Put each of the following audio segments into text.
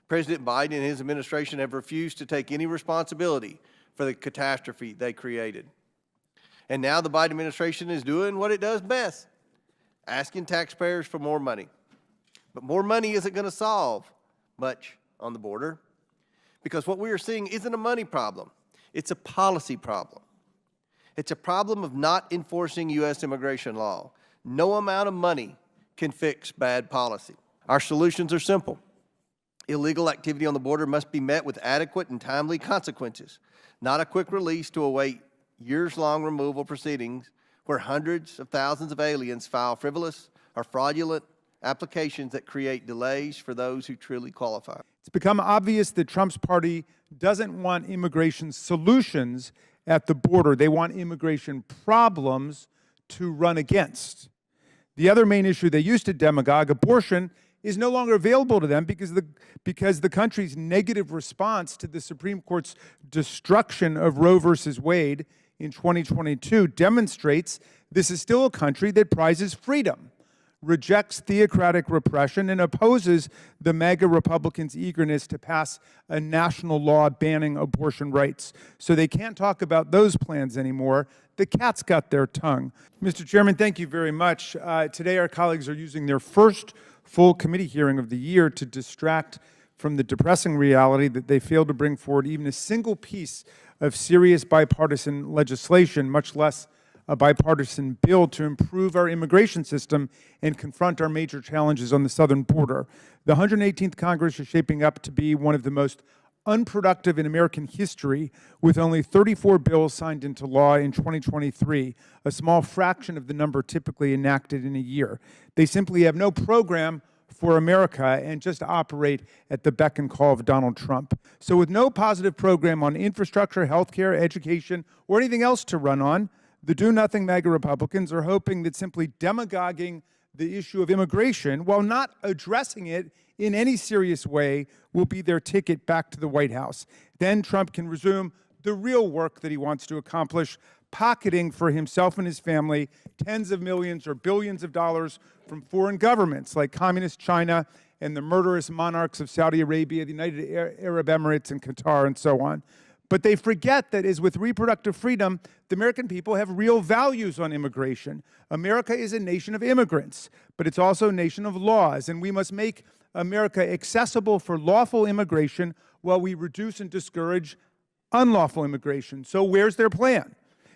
President Biden and his administration have refused to take any responsibility for the catastrophe they created. And now the Biden administration is doing what it does best, asking taxpayers for more money. But more money isn't going to solve much on the border, because what we are seeing isn't a money problem. It's a policy problem. It's a problem of not enforcing U.S. immigration law. No amount of money can fix bad policy. Our solutions are simple. Illegal activity on the border must be met with adequate and timely consequences, not a quick release to await years-long removal proceedings where hundreds of thousands of aliens file frivolous or fraudulent applications that create delays for those who truly qualify. It's become obvious that Trump's party doesn't want immigration solutions at the border. They want immigration problems to run against. The other main issue they used to demagogue, abortion, is no longer available to them because the country's negative response to the Supreme Court's destruction of Roe versus Wade in 2022 demonstrates this is still a country that prizes freedom, rejects theocratic repression, and opposes the MAGA Republicans' eagerness to pass a national law banning abortion rights. So they can't talk about those plans anymore. The cat's got their tongue. Mr. Chairman, thank you very much. Today our colleagues are using their first full committee hearing of the year to distract from the depressing reality that they failed to bring forward even a single piece of serious bipartisan legislation, much less a bipartisan bill to improve our immigration system and confront our major challenges on the southern border. The 118th Congress is shaping up to be one of the most unproductive in American history, with only 34 bills signed into law in 2023, a small fraction of the number typically enacted in a year. They simply have no program for America and just operate at the beck and call of Donald Trump. So with no positive program on infrastructure, healthcare, education, or anything else to run on, the do-nothing MAGA Republicans are hoping that simply demagoguing the issue of immigration, while not addressing it in any serious way, will be their ticket back to the White House. Then Trump can resume the real work that he wants to accomplish, pocketing for himself and his family tens of millions or billions of dollars from foreign governments like Communist China and the murderous monarchs of Saudi Arabia, the United Arab Emirates, and Qatar, and so on. But they forget that, as with reproductive freedom, the American people have real values on immigration. America is a nation of immigrants, but it's also a nation of laws, and we must make America accessible for lawful immigration while we reduce and discourage unlawful immigration. So where's their plan?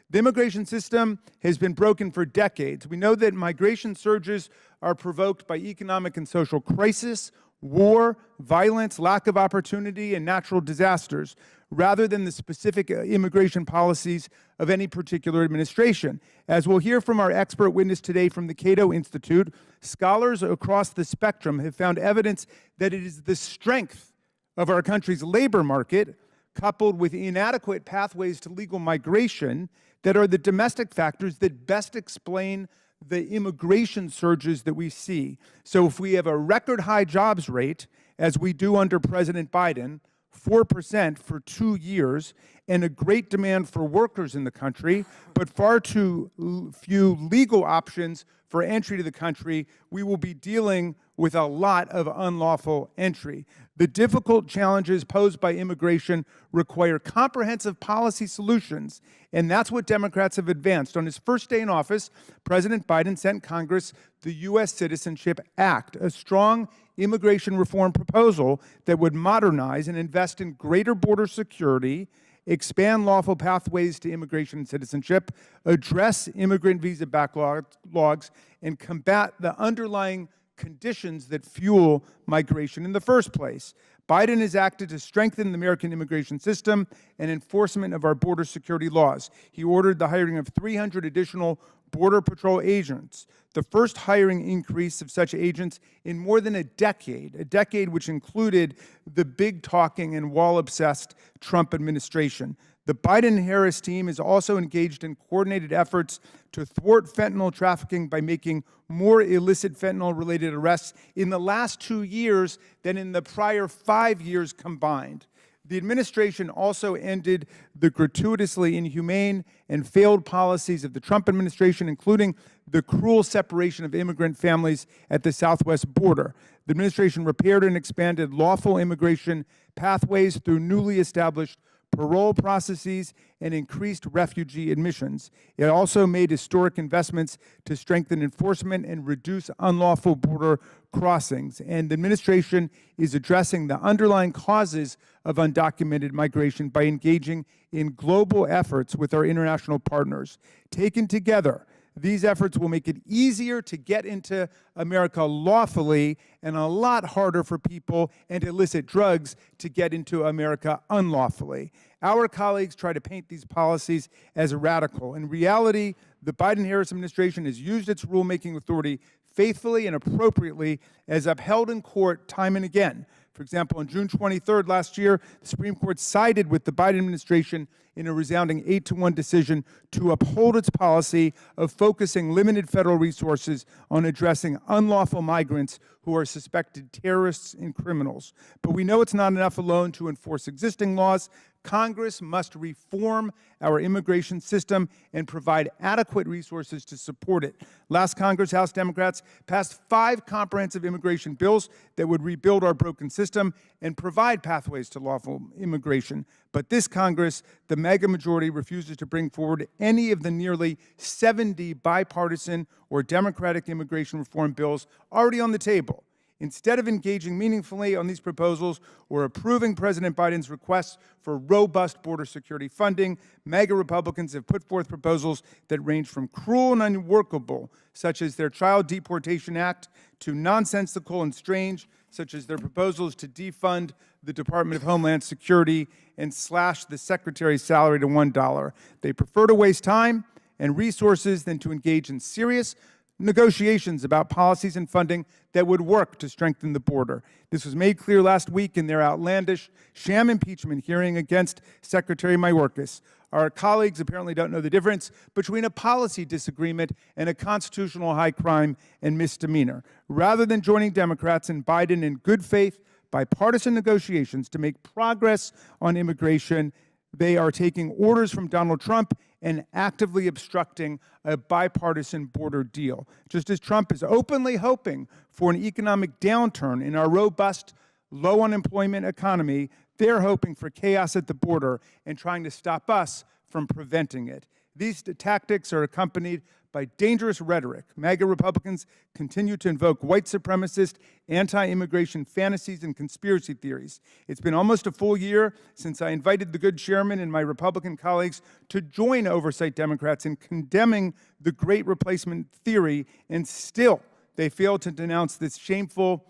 The immigration system has been broken for decades. We know that migration surges are provoked by economic and social crisis, war, violence, lack of opportunity, and natural disasters, rather than the specific immigration policies of any particular administration. As we'll hear from our expert witness today from the Cato Institute, scholars across the spectrum have found evidence that it is the strength of our country's labor market, coupled with inadequate pathways to legal migration, that are the domestic factors that best explain the immigration surges that we see. So if we have a record high jobs rate, as we do under President Biden, 4% for 2 years, and a great demand for workers in the country, but far too few legal options for entry to the country, we will be dealing with a lot of unlawful entry. The difficult challenges posed by immigration require comprehensive policy solutions, and that's what Democrats have advanced. On his first day in office, President Biden sent Congress the U.S. Citizenship Act, a strong immigration reform proposal that would modernize and invest in greater border security, expand lawful pathways to immigration and citizenship, address immigrant visa backlogs, and combat the underlying conditions that fuel migration in the first place. Biden has acted to strengthen the American immigration system and enforcement of our border security laws. He ordered the hiring of 300 additional Border Patrol agents, the first hiring increase of such agents in more than a decade which included the big-talking and wall-obsessed Trump administration. The Biden-Harris team is also engaged in coordinated efforts to thwart fentanyl trafficking by making more illicit fentanyl-related arrests in the last 2 years than in the prior 5 years combined. The administration also ended the gratuitously inhumane and failed policies of the Trump administration, including the cruel separation of immigrant families at the southwest border. The administration repaired and expanded lawful immigration pathways through newly established parole processes and increased refugee admissions. It also made historic investments to strengthen enforcement and reduce unlawful border crossings. And the administration is addressing the underlying causes of undocumented migration by engaging in global efforts with our international partners. Taken together, these efforts will make it easier to get into America lawfully and a lot harder for people and illicit drugs to get into America unlawfully. Our colleagues try to paint these policies as radical. In reality, the Biden-Harris administration has used its rulemaking authority faithfully and appropriately as upheld in court time and again. For example, on June 23rd last year, the Supreme Court sided with the Biden administration in a resounding 8-1 decision to uphold its policy of focusing limited federal resources on addressing unlawful migrants who are suspected terrorists and criminals. But we know it's not enough alone to enforce existing laws. Congress must reform our immigration system and provide adequate resources to support it. Last Congress, House Democrats passed 5 comprehensive immigration bills that would rebuild our broken system and provide pathways to lawful immigration. But this Congress, the MAGA majority, refuses to bring forward any of the nearly 70 bipartisan or Democratic immigration reform bills already on the table. Instead of engaging meaningfully on these proposals or approving President Biden's requests for robust border security funding, MAGA Republicans have put forth proposals that range from cruel and unworkable, such as their Child Deportation Act, to nonsensical and strange, such as their proposals to defund the Department of Homeland Security and slash the Secretary's salary to $1. They prefer to waste time and resources than to engage in serious negotiations about policies and funding that would work to strengthen the border. This was made clear last week in their outlandish sham impeachment hearing against Secretary Mayorkas. Our colleagues apparently don't know the difference between a policy disagreement and a constitutional high crime and misdemeanor. Rather than joining Democrats and Biden in good faith bipartisan negotiations to make progress on immigration, they are taking orders from Donald Trump and actively obstructing a bipartisan border deal. Just as Trump is openly hoping for an economic downturn in our robust, low unemployment economy, they're hoping for chaos at the border and trying to stop us from preventing it. These tactics are accompanied by dangerous rhetoric. MAGA Republicans continue to invoke white supremacist, anti-immigration fantasies and conspiracy theories. It's been almost a full year since I invited the good chairman and my Republican colleagues to join oversight Democrats in condemning the Great Replacement theory, and still they fail to denounce this shameful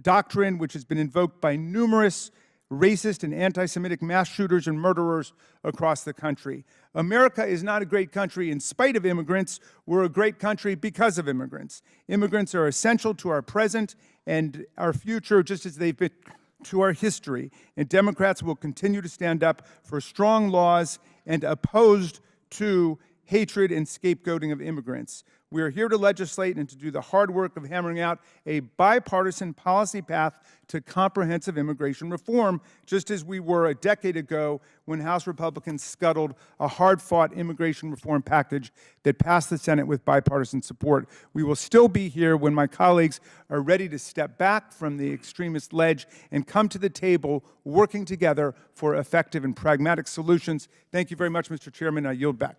doctrine which has been invoked by numerous racist and anti-Semitic mass shooters and murderers across the country. America is not a great country in spite of immigrants. We're a great country because of immigrants. Immigrants are essential to our present and our future, just as they've been to our history. And Democrats will continue to stand up for strong laws and opposed to hatred and scapegoating of immigrants. We are here to legislate and to do the hard work of hammering out a bipartisan policy path to comprehensive immigration reform, just as we were a decade ago when House Republicans scuttled a hard-fought immigration reform package that passed the Senate with bipartisan support. We will still be here when my colleagues are ready to step back from the extremist ledge and come to the table working together for effective and pragmatic solutions. Thank you very much, Mr. Chairman. I yield back.